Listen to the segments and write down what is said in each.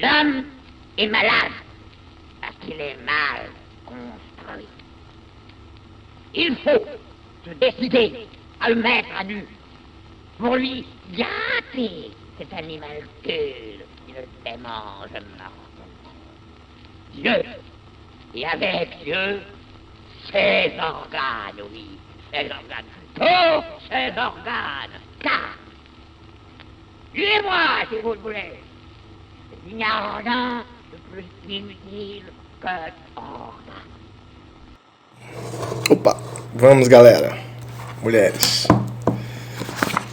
L'homme est malade parce qu'il est mal construit. Il faut se décider à le mettre à nu pour lui gâter cet animalcule qui le démange mortellement. Dieu, et avec Dieu, ses organes, oui, ses organes, tous ses organes, car, suivez-moi si vous le voulez, il n'y a rien de plus inutile que organe. Opa, vamos galera, mulheres,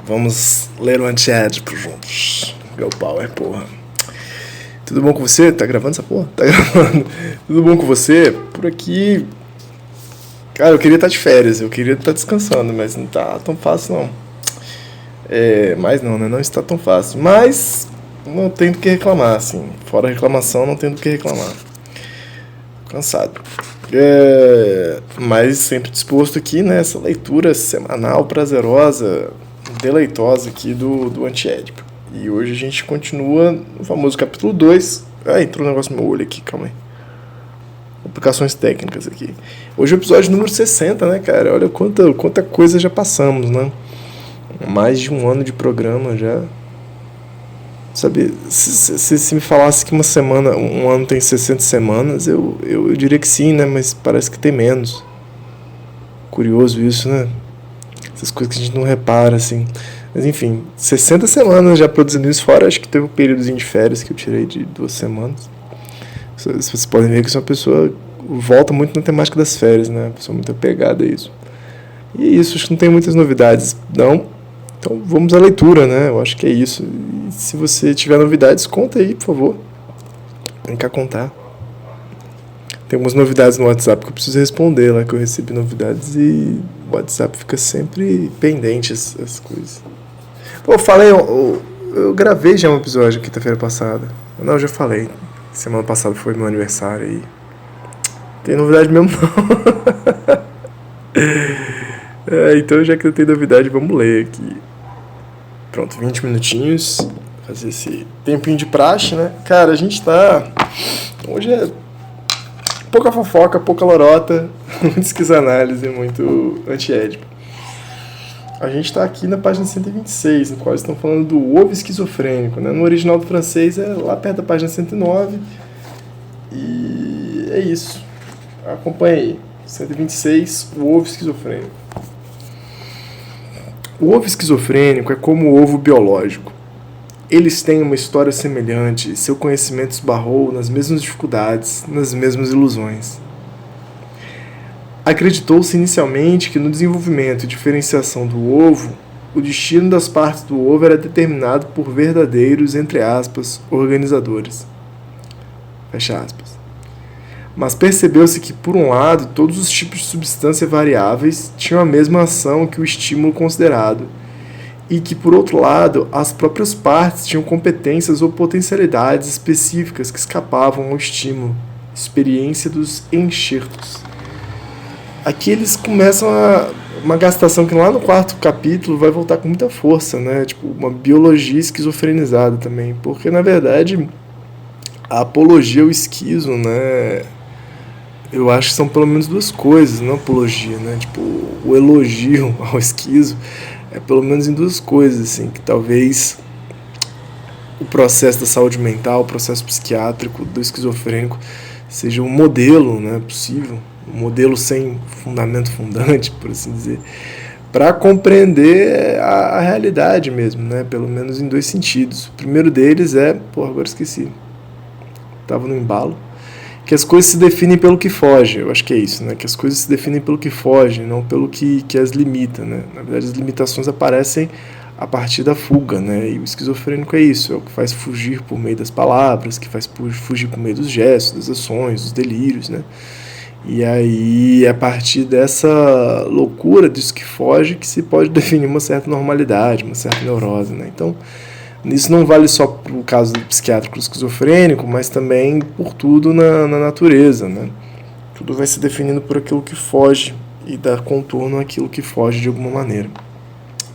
vamos ler o Antiédipo juntos. Meu pau é porra. Tudo bom com você? Tá gravando essa porra? Tá gravando. Tudo bom com você? Por aqui... Cara, eu queria estar de férias, eu queria estar descansando, mas não tá tão fácil não. Mas não, né? Não está tão fácil. Mas não tenho do que reclamar, assim. Fora a reclamação, não tenho do que reclamar. Cansado. Mas sempre disposto aqui, né? Essa leitura semanal, prazerosa, deleitosa aqui do Antiédipo. E hoje a gente continua no famoso capítulo 2. Entrou um negócio no meu olho aqui, calma aí. Aplicações técnicas aqui. Hoje é o episódio número 60, né, cara? Olha quanta coisa já passamos, né? Mais de um ano de programa já. Sabe, se me falasse que um ano tem 60 semanas, eu diria que sim, né? Mas parece que tem menos. Curioso isso, né? Essas coisas que a gente não repara, assim. Mas enfim, 60 semanas já produzindo isso, fora acho que teve um períodozinho de férias que eu tirei de 2 semanas. Vocês podem ver que eu sou uma pessoa volta muito na temática das férias, né? Uma pessoa muito apegada a isso. E é isso, acho que não tem muitas novidades, não. Então vamos à leitura, né? Eu acho que é isso. E se você tiver novidades, conta aí, por favor. Vem cá contar. Tem algumas novidades no WhatsApp que eu preciso responder lá, que eu recebi novidades e o WhatsApp fica sempre pendente as coisas. Pô, eu gravei já um episódio quinta-feira passada. Não, eu já falei. Semana passada foi meu aniversário aí. Tem novidade mesmo não. Então já que não tem novidade, vamos ler aqui. Pronto, 20 minutinhos. Fazer esse tempinho de praxe, né? Cara, a gente tá... Hoje é pouca fofoca, pouca lorota, muita esquizoanálise, muito antiédipo. A gente tá aqui na página 126, no qual eles estão falando do ovo esquizofrênico, né? No original do francês é lá perto da página 109. E é isso. Acompanha aí. 126, o ovo esquizofrênico. O ovo esquizofrênico é como o ovo biológico. Eles têm uma história semelhante, seu conhecimento esbarrou nas mesmas dificuldades, nas mesmas ilusões. Acreditou-se inicialmente que no desenvolvimento e diferenciação do ovo, o destino das partes do ovo era determinado por verdadeiros, entre aspas, organizadores. Fecha aspas. Mas percebeu-se que, por um lado, todos os tipos de substância variáveis tinham a mesma ação que o estímulo considerado, e que, por outro lado, as próprias partes tinham competências ou potencialidades específicas que escapavam ao estímulo, experiência dos enxertos. Aqui eles começam uma gastação que lá no 4º capítulo vai voltar com muita força, né? Tipo, uma biologia esquizofrenizada também, porque, na verdade, a apologia ao esquizo, né? Eu acho que são pelo menos 2 coisas, não apologia, né? Tipo, o elogio ao esquizo é pelo menos em 2 coisas, assim, que talvez o processo da saúde mental, o processo psiquiátrico do esquizofrênico seja um modelo, né, possível, um modelo sem fundamento fundante, por assim dizer, para compreender a realidade mesmo, né, pelo menos em 2 sentidos. O primeiro deles é, agora esqueci, estava no embalo, que as coisas se definem pelo que foge. Eu acho que é isso, né? Que as coisas se definem pelo que foge, não pelo que as limita, né? Na verdade, as limitações aparecem a partir da fuga, né? E o esquizofrênico é isso, é o que faz fugir por meio das palavras, que faz fugir por meio dos gestos, das ações, dos delírios, né? E aí, é a partir dessa loucura disso que foge, que se pode definir uma certa normalidade, uma certa neurose, né? Então, isso não vale só para o caso do psiquiátrico esquizofrênico, mas também por tudo na natureza, né? Tudo vai se definindo por aquilo que foge e dar contorno àquilo que foge de alguma maneira.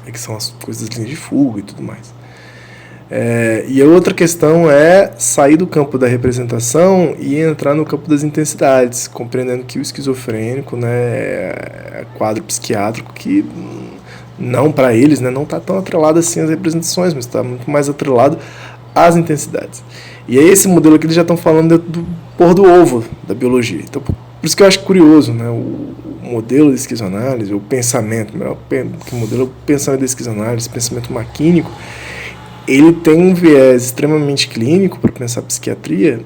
Que são as coisas de linha de fuga e tudo mais. E a outra questão é sair do campo da representação e entrar no campo das intensidades, compreendendo que o esquizofrênico, né, é quadro psiquiátrico que não, para eles, né, não está tão atrelado assim às representações, mas está muito mais atrelado às intensidades. E aí esse modelo aqui eles já estão falando do pôr do ovo da biologia. Então, por isso que eu acho curioso, né, o modelo de esquizoanálise, o pensamento, o modelo o pensamento da esquizoanálise, pensamento maquínico, ele tem um viés extremamente clínico para pensar a psiquiatria,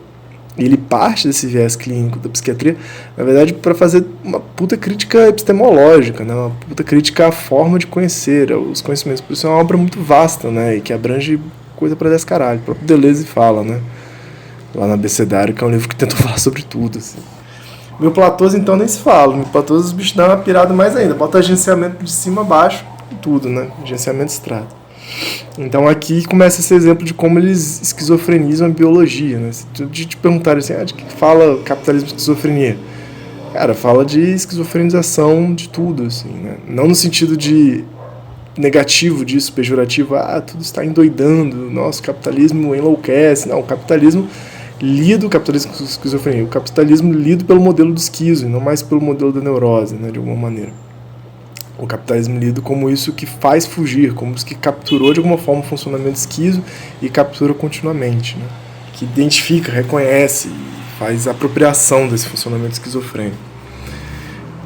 e ele parte desse viés clínico da psiquiatria, na verdade, para fazer uma puta crítica epistemológica, né? Uma puta crítica à forma de conhecer, os conhecimentos. Por isso é uma obra muito vasta, né? E que abrange coisa para 10 caralho. O próprio Deleuze fala, né? Lá na Abecedário, que é um livro que tenta falar sobre tudo, assim. Meu Platôs, então, nem se fala. Meu Platôs, os bichos dão uma pirada mais ainda. Bota agenciamento de cima a baixo e tudo, né? Agenciamento estrada. Então aqui começa esse exemplo de como eles esquizofrenizam a biologia, né? Se te perguntarem assim, de que fala capitalismo e esquizofrenia? Cara, fala de esquizofrenização de tudo, assim, né? Não no sentido de negativo disso, pejorativo, tudo está endoidando, nosso capitalismo enlouquece. Não, o capitalismo capitalismo com esquizofrenia, o capitalismo lido pelo modelo do esquizo, e não mais pelo modelo da neurose, né, de alguma maneira. O capitalismo lido como isso que faz fugir, como isso que capturou de alguma forma o funcionamento esquizo e captura continuamente, né? Que identifica, reconhece, faz apropriação desse funcionamento esquizofrênico.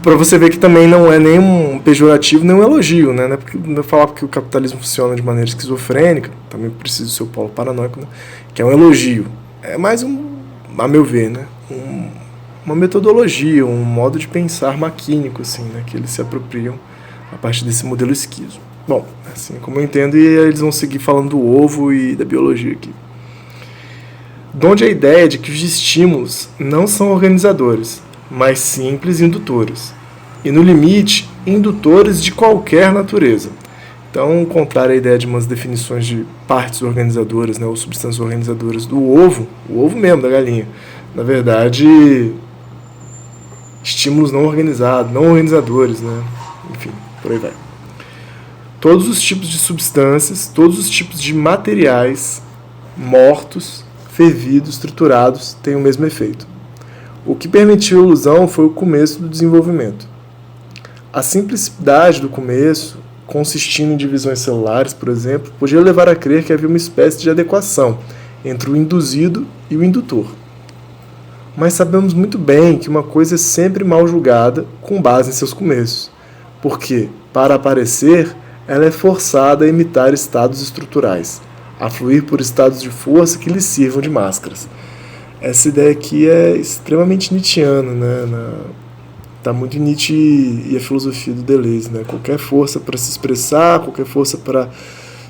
Para você ver que também não é nem um pejorativo, nem um elogio, né? Porque não falar que o capitalismo funciona de maneira esquizofrênica, também precisa do seu polo paranoico, né? Que é um elogio. É mais a meu ver, né? Uma metodologia, um modo de pensar maquínico, assim, né? Que eles se apropriam a partir desse modelo esquizo. Bom, assim como eu entendo, e eles vão seguir falando do ovo e da biologia aqui. De onde a ideia de que os estímulos não são organizadores, mas simples indutores. E, no limite, indutores de qualquer natureza. Então, contrário à ideia de umas definições de partes organizadoras, né, ou substâncias organizadoras do ovo, o ovo mesmo da galinha, na verdade, estímulos não organizados, não organizadores, né? Enfim, por aí vai. Todos os tipos de substâncias, todos os tipos de materiais mortos, fervidos, triturados, têm o mesmo efeito. O que permitiu a ilusão foi o começo do desenvolvimento. A simplicidade do começo, consistindo em divisões celulares, por exemplo, podia levar a crer que havia uma espécie de adequação entre o induzido e o indutor. Mas sabemos muito bem que uma coisa é sempre mal julgada com base em seus começos, porque, para aparecer, ela é forçada a imitar estados estruturais, a fluir por estados de força que lhe sirvam de máscaras. Essa ideia aqui é extremamente nietzschiana, né? Está muito em Nietzsche e a filosofia do Deleuze, né? Qualquer força para se expressar, qualquer força para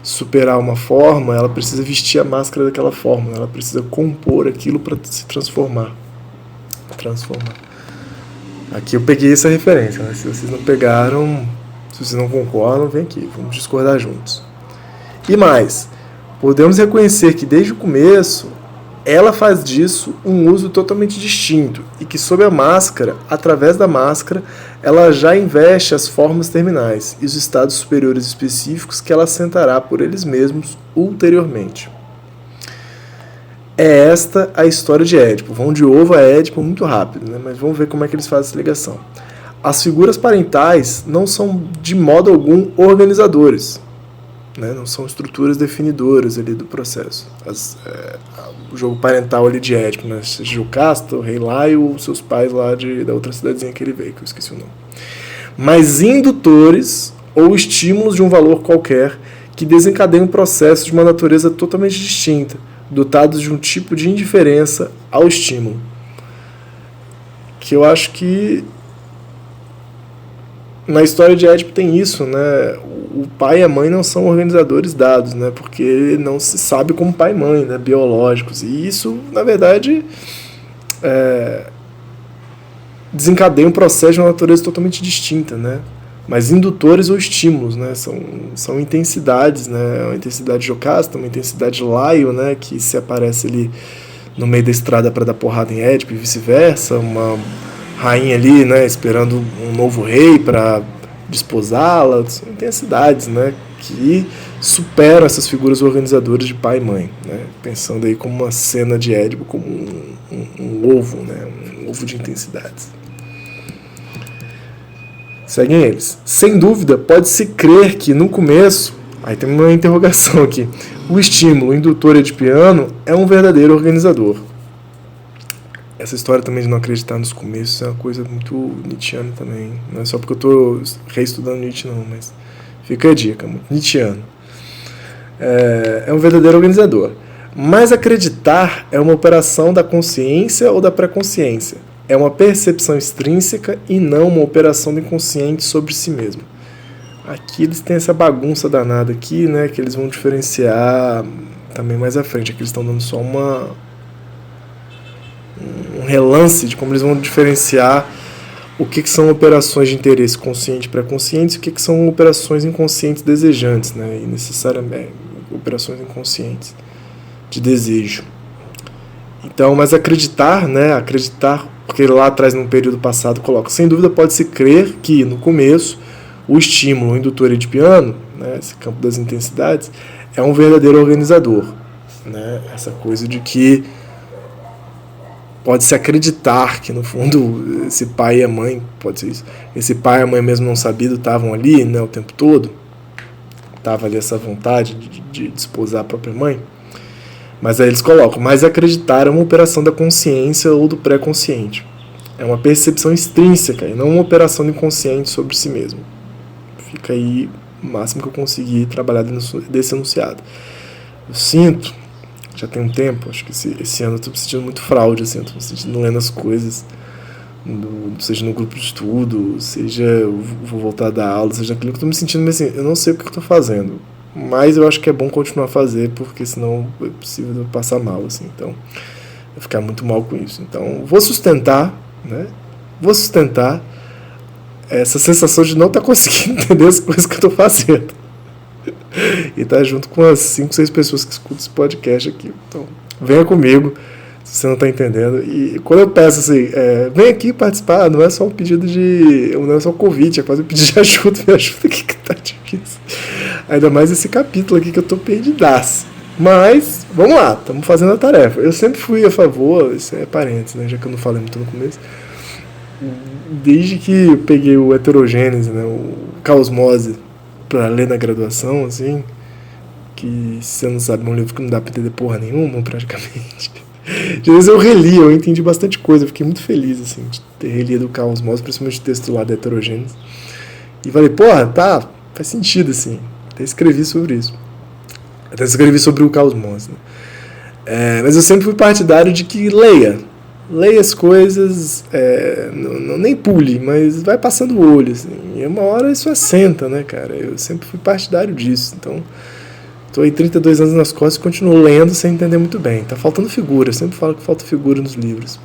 superar uma forma, ela precisa vestir a máscara daquela forma, ela precisa compor aquilo para se transformar. Aqui eu peguei essa referência, né? Se vocês não pegaram, se vocês não concordam, vem aqui, vamos discordar juntos. E mais, podemos reconhecer que desde o começo ela faz disso um uso totalmente distinto e que sob a máscara, através da máscara, ela já investe as formas terminais e os estados superiores específicos que ela assentará por eles mesmos ulteriormente. É esta a história de Édipo. Vão de ovo a Édipo muito rápido, né? Mas vamos ver como é que eles fazem essa ligação. As figuras parentais não são de modo algum organizadores, né? Não são estruturas definidoras ali do processo. O jogo parental ali de Édipo, né? Jocasta, o rei Laio, ou seus pais lá da outra cidadezinha que ele veio, que eu esqueci o nome. Mas indutores ou estímulos de um valor qualquer que desencadeiam um processo de uma natureza totalmente distinta, dotados de um tipo de indiferença ao estímulo. Que eu acho que na história de Édipo tem isso, né? O pai e a mãe não são organizadores dados, né? Porque não se sabe como pai e mãe, né? Biológicos. E isso, na verdade, desencadeia um processo de uma natureza totalmente distinta, né? Mas indutores ou estímulos, né? São intensidades, né? Uma intensidade jocasta, uma intensidade laio, né? Que se aparece ali no meio da estrada para dar porrada em Édipo e vice-versa, uma rainha ali, né? Esperando um novo rei para desposá-la. São intensidades, né? que superam essas figuras organizadoras de pai e mãe, né? Pensando aí como uma cena de Édipo, como um ovo, né? Um ovo de intensidades. Seguem eles. Sem dúvida, pode-se crer que no começo, aí tem uma interrogação aqui, o estímulo indutor edipiano é um verdadeiro organizador. Essa história também de não acreditar nos começos é uma coisa muito nietzschiana também. Não é só porque eu estou reestudando Nietzsche não, mas fica a dica, muito nietzschiano. É um verdadeiro organizador. Mas acreditar é uma operação da consciência ou da pré-consciência. É uma percepção extrínseca e não uma operação do inconsciente sobre si mesmo. Aqui eles têm essa bagunça danada aqui, né, que eles vão diferenciar também mais à frente. Aqui eles estão dando só um relance de como eles vão diferenciar o que são operações de interesse consciente e pré-conscientes e o que são operações inconscientes desejantes, né, e necessariamente operações inconscientes de desejo. Então, mas acreditar, né, porque lá atrás, num período passado, coloca, sem dúvida pode-se crer que, no começo, o estímulo indutor edipiano, né, esse campo das intensidades, é um verdadeiro organizador, né, essa coisa de que pode-se acreditar que, no fundo, esse pai e a mãe, pode ser isso, esse pai e a mãe mesmo não sabido estavam ali, né, o tempo todo, estava ali essa vontade de desposar a própria mãe. Mas aí eles colocam, mas acreditar é uma operação da consciência ou do pré-consciente. É uma percepção extrínseca e não uma operação do inconsciente sobre si mesmo. Fica aí o máximo que eu consegui trabalhar desse enunciado. Eu sinto, já tem um tempo, acho que esse ano eu estou me sentindo muito fraude, assim, estou me sentindo lendo as coisas, seja no grupo de estudo, seja eu vou voltar a dar aula, seja aquilo que eu estou me sentindo, mas assim, eu não sei o que eu estou fazendo. Mas eu acho que é bom continuar a fazer, porque senão é possível eu passar mal, assim. Então, eu ficar muito mal com isso. Então, vou sustentar, né? Vou sustentar essa sensação de não estar conseguindo entender as coisas que eu estou fazendo. E estar junto com as 5, 6 pessoas que escutam esse podcast aqui. Então, venha comigo, se você não está entendendo. E quando eu peço assim, vem aqui participar, não é só um pedido não é só um convite, é quase um pedido de ajuda, me ajuda aqui que tá difícil. Ainda mais esse capítulo aqui que eu tô perdidaço. Mas, vamos lá, estamos fazendo a tarefa. Eu sempre fui a favor, isso é parênteses, né, já que eu não falei muito no começo, desde que eu peguei o Heterogênese, né, o Caosmose, para ler na graduação, assim, que se você não sabe, é um livro que não dá para entender porra nenhuma, praticamente. De vezes eu reli, eu entendi bastante coisa, eu fiquei muito feliz, assim, de ter relido o Caosmose, principalmente o texto lá da Heterogênese. E falei, porra, tá, faz sentido, assim. Até escrevi sobre isso. Até escrevi sobre o Caosmose, né? Mas eu sempre fui partidário de que leia as coisas, nem pule, mas vai passando o olho, assim, e uma hora isso assenta, né, cara? Eu sempre fui partidário disso, então estou aí 32 anos nas costas e continuo lendo sem entender muito bem. Tá faltando figura, eu sempre falo que falta figura nos livros.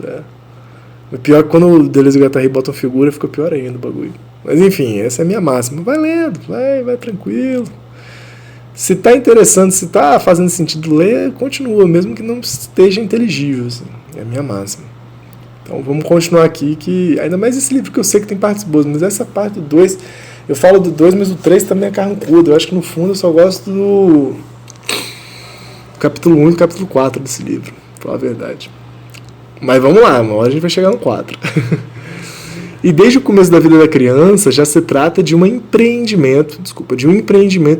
O pior é que quando o Deleuze e o Guattari botam figura, fica pior ainda o bagulho. Mas enfim, essa é a minha máxima. Vai lendo, vai tranquilo. Se tá interessante, se tá fazendo sentido ler, continua, mesmo que não esteja inteligível, assim. É a minha máxima. Então vamos continuar aqui, que ainda mais esse livro que eu sei que tem partes boas, mas essa parte do 2, eu falo do 2, mas o 3 também é carrancudo. Eu acho que no fundo eu só gosto do capítulo 1 e do capítulo 4 desse livro, pra falar a verdade. Mas vamos lá, uma hora a gente vai chegar no 4. E desde o começo da vida da criança já se trata de um empreendimento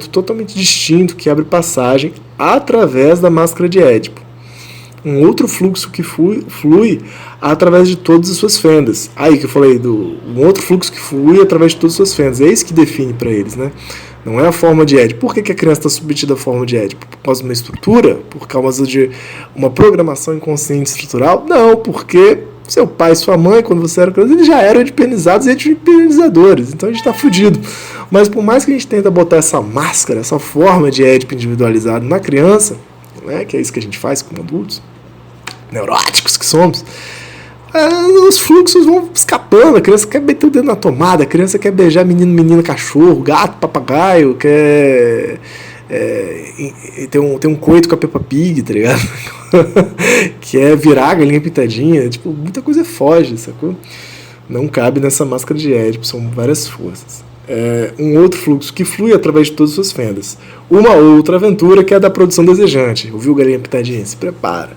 totalmente distinto que abre passagem através da máscara de Édipo. Um outro fluxo que flui através de todas as suas fendas. Aí que eu falei, um outro fluxo que flui através de todas as suas fendas. É isso que define para eles, né? Não é a forma de Édipo. Por que a criança está submetida à forma de Édipo? Por causa de uma estrutura? Por causa de uma programação inconsciente estrutural? Não, porque seu pai e sua mãe, quando você era criança, eles já eram edipenizados e edipenizadores. Então a gente está fudido. Mas por mais que a gente tenta botar essa máscara, essa forma de Édipo individualizado na criança, né, que é isso que a gente faz como adultos, neuróticos que somos, os fluxos vão escapando. A criança quer meter o dedo na tomada, a criança quer beijar menino, menina, cachorro, gato, papagaio, quer tem um coito com a Peppa Pig, tá ligado? Quer virar a galinha pintadinha, tipo, muita coisa foge, sacou? Não cabe nessa máscara de Édipo, são várias forças. um outro fluxo que flui através de todas as suas fendas. Uma outra aventura que é a da produção desejante. Ouviu, galinha pitadinha? Se prepara.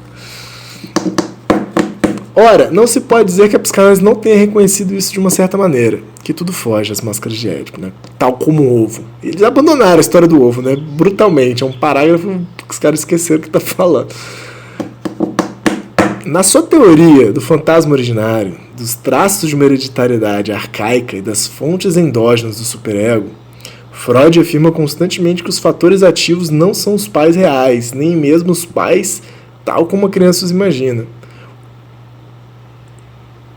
Ora, não se pode dizer que a psicanálise não tenha reconhecido isso de uma certa maneira, que tudo foge às máscaras de Édipo, né? Tal como o ovo. Eles abandonaram a história do ovo, né? Brutalmente. É um parágrafo que os caras esqueceram o que está falando. Na sua teoria do fantasma originário, dos traços de uma hereditariedade arcaica e das fontes endógenas do superego, Freud afirma constantemente que os fatores ativos não são os pais reais, nem mesmo os pais tal como a criança os imagina.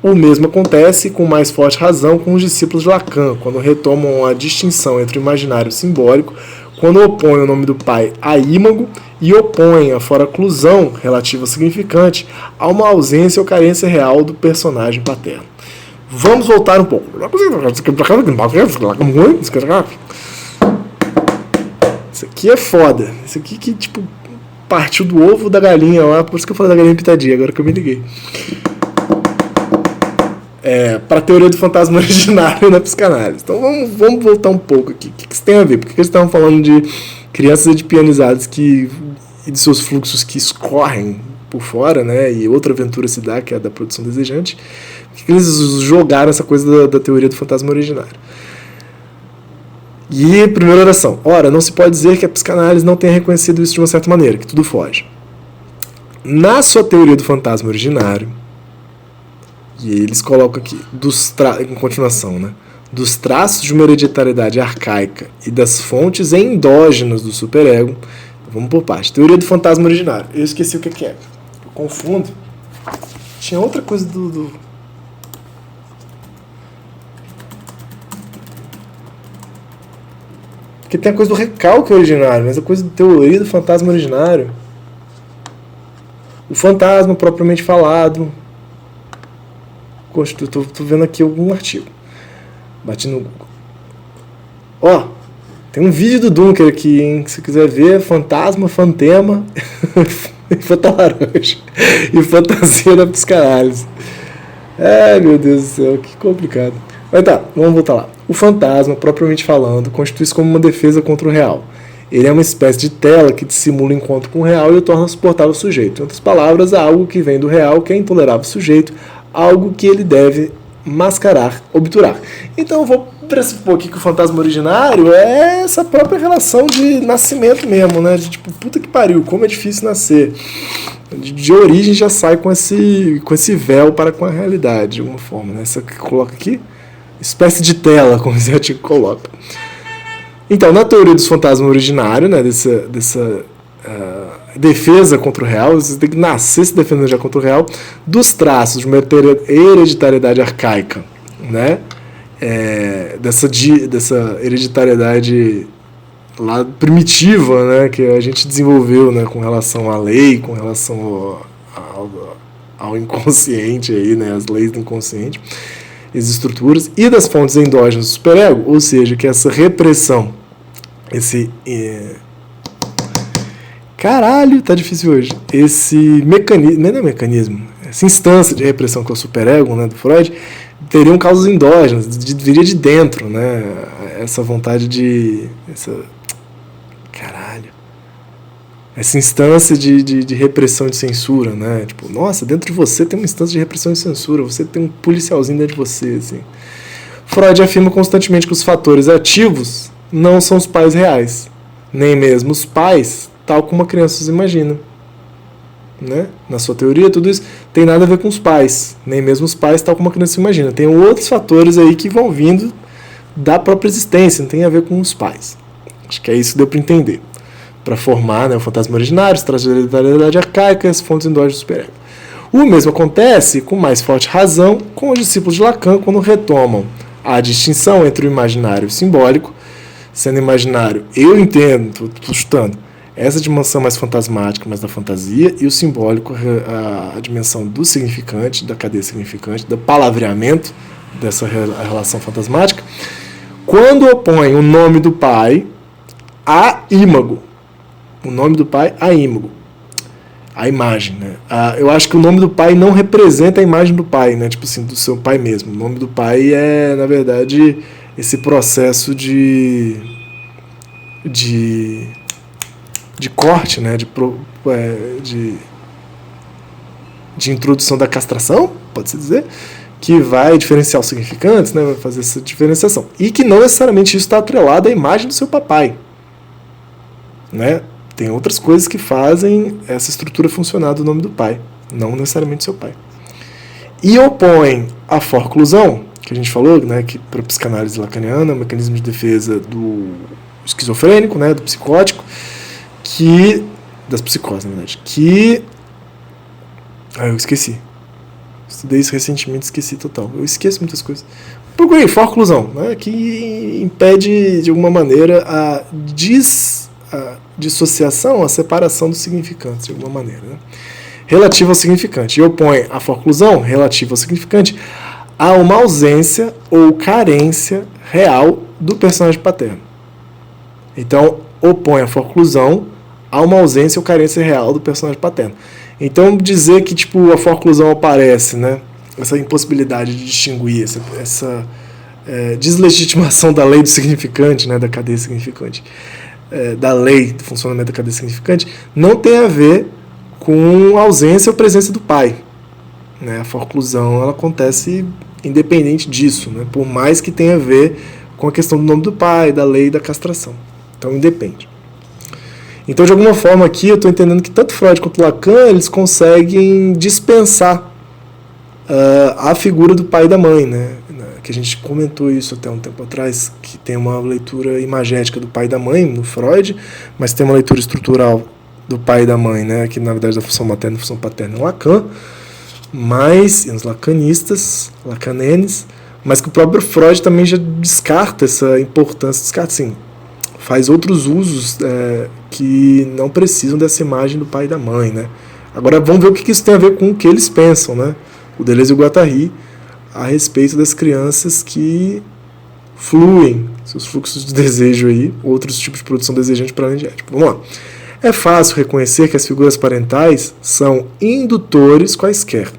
O mesmo acontece com mais forte razão com os discípulos de Lacan, quando retomam a distinção entre o imaginário e o simbólico, quando opõem o nome do pai a ímago e opõem a foraclusão relativa ao significante a uma ausência ou carência real do personagem paterno. Vamos voltar um pouco. Isso aqui é foda. Isso aqui que, tipo, partiu do ovo da galinha lá, por isso que eu falei da galinha pitadinha, agora que eu me liguei. Para a teoria do fantasma originário na psicanálise. Então vamos voltar um pouco aqui. O que isso tem a ver? Por que eles estavam falando de crianças edipianizadas e de seus fluxos que escorrem por fora, né? E outra aventura se dá, que é a da produção desejante. Por que eles jogaram essa coisa da teoria do fantasma originário? E primeira oração. Ora, não se pode dizer que a psicanálise não tenha reconhecido isso de uma certa maneira, que tudo foge. Na sua teoria do fantasma originário, e eles colocam aqui, em continuação, né? Dos traços de uma hereditariedade arcaica e das fontes endógenas do superego. Então, vamos por parte. Teoria do fantasma originário. Eu esqueci o que é. Eu confundo. Tinha outra coisa Porque tem a coisa do recalque originário, mas a coisa da teoria do fantasma originário. O fantasma propriamente falado. Tô vendo aqui algum artigo. Bati no Google. Ó, tem um vídeo do Dunker aqui, hein? Se você quiser ver, fantasma, fantema e fantalaranja. E fantasia da psicanálise. Ai, meu Deus do céu, que complicado. Mas tá, vamos voltar lá. O fantasma, propriamente falando, constitui-se como uma defesa contra o real. Ele é uma espécie de tela que dissimula o encontro com o real e o torna suportável ao sujeito. Em outras palavras, há algo que vem do real que é intolerável ao sujeito, algo que ele deve mascarar, obturar. Então eu vou pressupor aqui que o fantasma originário é essa própria relação de nascimento mesmo, né? De tipo, puta que pariu, como é difícil nascer. De origem já sai com esse véu para com a realidade, de alguma forma, né? Essa que coloca aqui, espécie de tela, como esse artigo coloca. Então, na teoria dos fantasmas originários, né, dessa defesa contra o real, você tem que nascer se defendendo já contra o real, dos traços de uma hereditariedade arcaica, né, dessa hereditariedade lá primitiva, né, que a gente desenvolveu, né, com relação à lei, com relação ao inconsciente, aí, né, as leis do inconsciente, as estruturas, e das fontes endógenas do superego, ou seja, que essa repressão, caralho, tá difícil hoje. Esse mecanismo, não é mecanismo, essa instância de repressão que é o superego, né, do Freud, teriam causas endógenas, viria de dentro, né, essa vontade essa instância de repressão e de censura, né, tipo, nossa, dentro de você tem uma instância de repressão e censura, você tem um policialzinho dentro de você, assim. Freud afirma constantemente que os fatores ativos não são os pais reais, nem mesmo os pais, tal como a criança os imagina. Né? Na sua teoria, tudo isso tem nada a ver com os pais, nem mesmo os pais, tal como a criança se imagina. Tem outros fatores aí que vão vindo da própria existência, não tem a ver com os pais. Acho que é isso que deu para entender. Para formar, né, o fantasma originário, os traços de hereditariedade arcaica e as fontes endógenas do superego. O mesmo acontece, com mais forte razão, com os discípulos de Lacan, quando retomam a distinção entre o imaginário e o simbólico. Sendo imaginário, eu entendo, estou chutando, essa dimensão mais fantasmática, mais da fantasia, e o simbólico, a dimensão do significante, da cadeia significante, do palavreamento dessa relação fantasmática, quando opõe o nome do pai a ímago. O nome do pai a ímago. A imagem, né? Eu acho que o nome do pai não representa a imagem do pai, né? Tipo assim, do seu pai mesmo. O nome do pai é, na verdade, esse processo de corte, né, de introdução da castração, pode-se dizer, que vai diferenciar os significantes, né, vai fazer essa diferenciação. E que não necessariamente isso está atrelado à imagem do seu papai, né? Tem outras coisas que fazem essa estrutura funcionar do nome do pai, não necessariamente do seu pai. E opõe a forclusão, que a gente falou, né, que para a psicanálise lacaniana é um mecanismo de defesa do esquizofrênico, né, do psicótico, das psicoses, na verdade, eu esqueci. Estudei isso recentemente, esqueci total. Eu esqueço muitas coisas. Procurei forclusão, né, que impede, de alguma maneira, a dissociação, a separação dos significantes, de alguma maneira, né, relativo ao significante. E opõe a forclusão, relativa ao significante, a uma ausência ou carência real do personagem paterno. Então, opõe a forclusão a uma ausência ou carência real do personagem paterno. Então, dizer que tipo, a forclusão aparece, né, essa impossibilidade de distinguir, essa deslegitimação da lei do significante, né, da cadeia significante, da lei do funcionamento da cadeia significante, não tem a ver com a ausência ou presença do pai. Né? A forclusão ela acontece independente disso, né? Por mais que tenha a ver com a questão do nome do pai, da lei da castração. Então, independe. Então, de alguma forma aqui, eu estou entendendo que tanto Freud quanto Lacan, eles conseguem dispensar a figura do pai e da mãe, né? Que a gente comentou isso até um tempo atrás, que tem uma leitura imagética do pai e da mãe no Freud, mas tem uma leitura estrutural do pai e da mãe, né? Que na verdade da função materna e função paterna em Lacan, mas nos lacanistas, lacanenes, mas que o próprio Freud também já descarta essa importância, descarta sim, faz outros usos que não precisam dessa imagem do pai e da mãe, né? Agora vamos ver o que isso tem a ver com o que eles pensam, né? O Deleuze e o Guattari a respeito das crianças que fluem seus fluxos de desejo aí, outros tipos de produção desejante para além de ético. Vamos lá. É fácil reconhecer que as figuras parentais são indutores quaisquer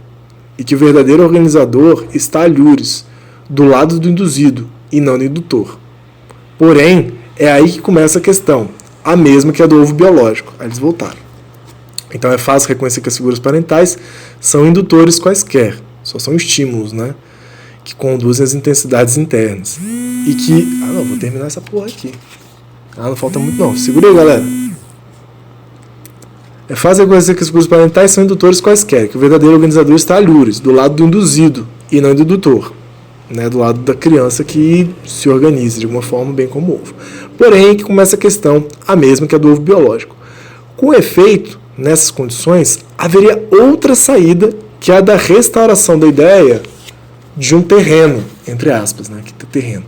e que o verdadeiro organizador está alhures, do lado do induzido e não do indutor. Porém, é aí que começa a questão, a mesma que a do ovo biológico. Aí eles voltaram. Então é fácil reconhecer que as figuras parentais são indutores quaisquer, só são estímulos, né, que conduzem às intensidades internas. E que... vou terminar essa porra aqui. Não falta muito não. Segura aí, galera. É fácil reconhecer que as figuras parentais são indutores quaisquer, que o verdadeiro organizador está alhures, do lado do induzido e não do indutor, né, do lado da criança que se organiza de alguma forma, bem como o ovo. Porém, que começa a questão, a mesma que a do ovo biológico. Com efeito, nessas condições, haveria outra saída, que é a da restauração da ideia de um terreno, entre aspas, né, que é terreno,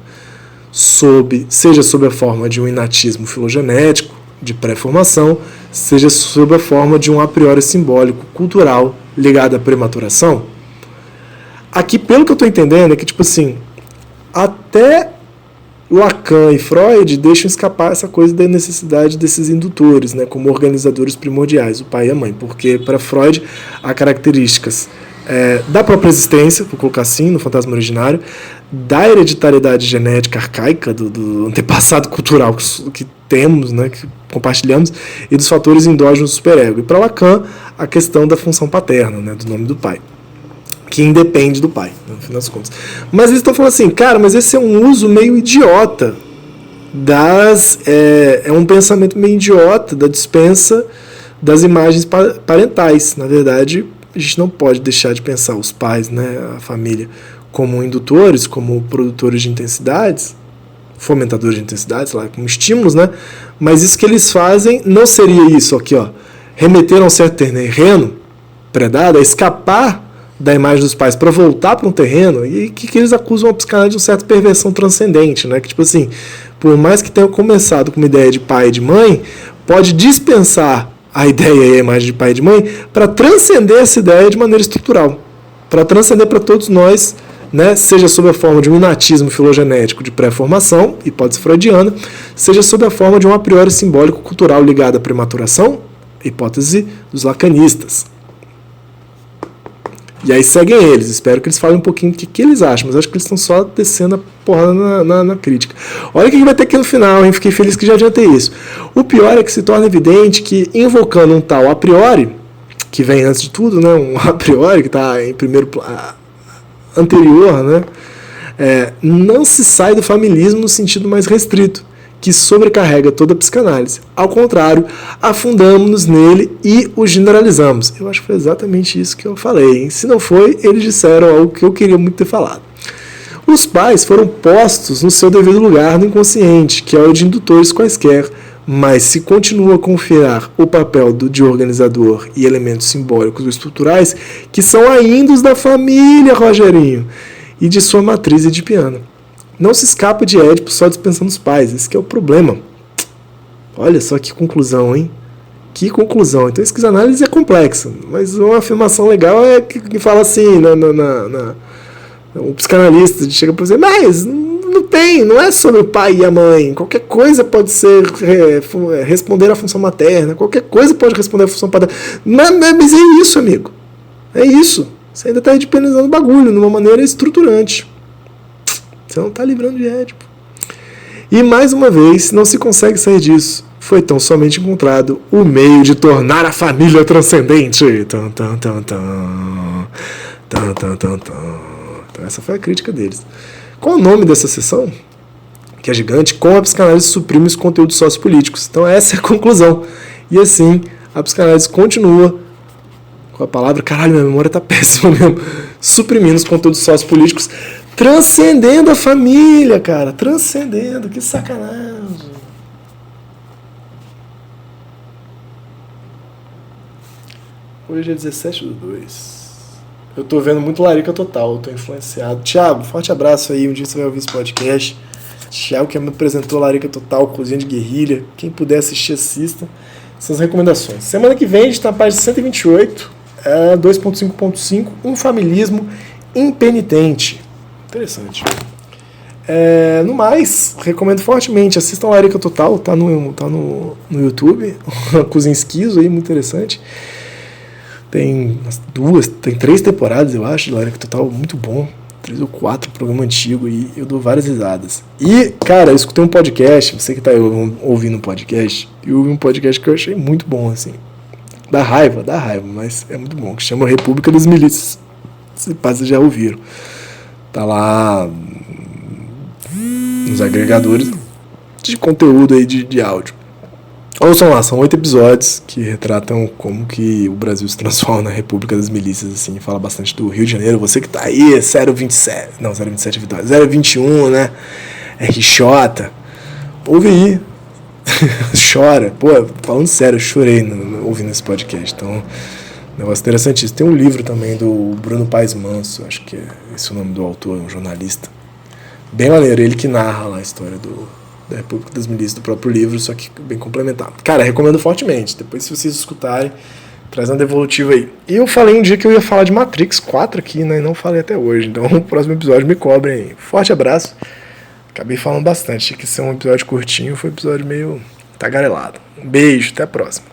seja sob a forma de um inatismo filogenético, de pré-formação, seja sob a forma de um a priori simbólico, cultural, ligado à prematuração. Aqui, pelo que eu estou entendendo, é que, tipo assim, até Lacan e Freud deixam escapar essa coisa da necessidade desses indutores, né, como organizadores primordiais, o pai e a mãe, porque para Freud há características da própria existência, vou colocar assim, no fantasma originário, da hereditariedade genética arcaica, do antepassado cultural que temos, né, que compartilhamos, e dos fatores endógenos do superego. E para Lacan, a questão da função paterna, né, do nome do pai, que independe do pai, no fim das contas. Mas eles estão falando assim, cara, mas esse é um uso meio idiota é um pensamento meio idiota da dispensa das imagens parentais. Na verdade, a gente não pode deixar de pensar os pais, né, a família, como indutores, como produtores de intensidades, fomentadores de intensidades, lá, como estímulos, né? Mas isso que eles fazem não seria isso aqui, ó, remeter a um certo terreno predado, a escapar da imagem dos pais para voltar para um terreno, e que eles acusam a psicanálise de uma certa perversão transcendente, né? Que tipo assim, por mais que tenha começado com uma ideia de pai e de mãe, pode dispensar a ideia e a imagem de pai e de mãe para transcender essa ideia de maneira estrutural, para transcender para todos nós, né? Seja sob a forma de um inatismo filogenético de pré-formação, hipótese freudiana, seja sob a forma de um a priori simbólico cultural ligado à prematuração, hipótese dos lacanistas. E aí seguem eles. Espero que eles falem um pouquinho do que eles acham. Mas acho que eles estão só descendo a porrada na crítica. Olha o que vai ter aqui no final, hein? Fiquei feliz que já adiantei isso. O pior é que se torna evidente que, invocando um tal a priori, que vem antes de tudo, né? Um a priori, que está em primeiro anterior, né? Não se sai do familismo no sentido mais restrito, que sobrecarrega toda a psicanálise. Ao contrário, afundamos-nos nele e o generalizamos. Eu acho que foi exatamente isso que eu falei, hein? Se não foi, eles disseram algo que eu queria muito ter falado. Os pais foram postos no seu devido lugar no inconsciente, que é o de indutores quaisquer, mas se continua a confiar o papel de organizador e elementos simbólicos ou estruturais, que são ainda os da família, Rogerinho, e de sua matriz edipiana. Não se escapa de Édipo só dispensando os pais, esse que é o problema. Olha só que conclusão, hein? Que conclusão. Então, a análise é complexa, mas uma afirmação legal é que fala assim, o psicanalista chega para dizer, mas não é sobre o pai e a mãe, qualquer coisa pode ser responder à função materna, qualquer coisa pode responder à função paterna, mas é isso, amigo, é isso, você ainda está edipanizando o bagulho de uma maneira estruturante, você não está livrando de Édipo. E mais uma vez, não se consegue sair disso, foi tão somente encontrado o meio de tornar a família transcendente. Então essa foi a crítica deles. Qual o nome dessa sessão? Que é gigante. Como a psicanálise suprime os conteúdos sociopolíticos. Então essa é a conclusão. E assim, a psicanálise continua com a palavra, caralho, minha memória tá péssima mesmo, suprimindo os conteúdos sociopolíticos, transcendendo a família, cara. Transcendendo, que sacanagem. Hoje é 17/2. Eu tô vendo muito Larica Total, eu tô influenciado. Thiago, forte abraço aí, um dia você vai ouvir esse podcast. Thiago que me apresentou Larica Total, Cozinha de Guerrilha. Quem puder assistir, assista. Essas recomendações. Semana que vem a gente tá na página 128, 2.5.5, um familismo impenitente. Interessante. No mais, recomendo fortemente, assistam Larica Total, tá no YouTube. Cozinha Esquizo aí, muito interessante. Tem 3 temporadas, eu acho, de Larica Total, muito bom. 3 ou 4, programa antigo, e eu dou várias risadas. E, cara, eu escutei um podcast, você que tá ouvindo um podcast, eu ouvi um podcast que eu achei muito bom, assim. Dá raiva, mas é muito bom, que chama República das Milícias. Vocês já ouviram. Tá lá nos agregadores de conteúdo aí de áudio. Ouçam lá, são 8 episódios que retratam como que o Brasil se transforma na República das Milícias, assim, fala bastante do Rio de Janeiro, você que tá aí, 027 é Vitória, 021, né, RJ, ouve aí, chora, pô, falando sério, eu chorei ouvindo esse podcast, então, negócio interessantíssimo. Tem um livro também do Bruno Paes Manso, acho que é esse o nome do autor, um jornalista, bem maneiro, ele que narra lá a história da República das Milícias, do próprio livro, só que bem complementado. Cara, recomendo fortemente. Depois, se vocês escutarem, traz uma devolutiva aí. E eu falei um dia que eu ia falar de Matrix 4 aqui, né? E não falei até hoje. Então, no próximo episódio me cobrem aí. Forte abraço. Acabei falando bastante. Tinha que ser um episódio curtinho, foi um episódio meio tagarelado. Um beijo, até a próxima.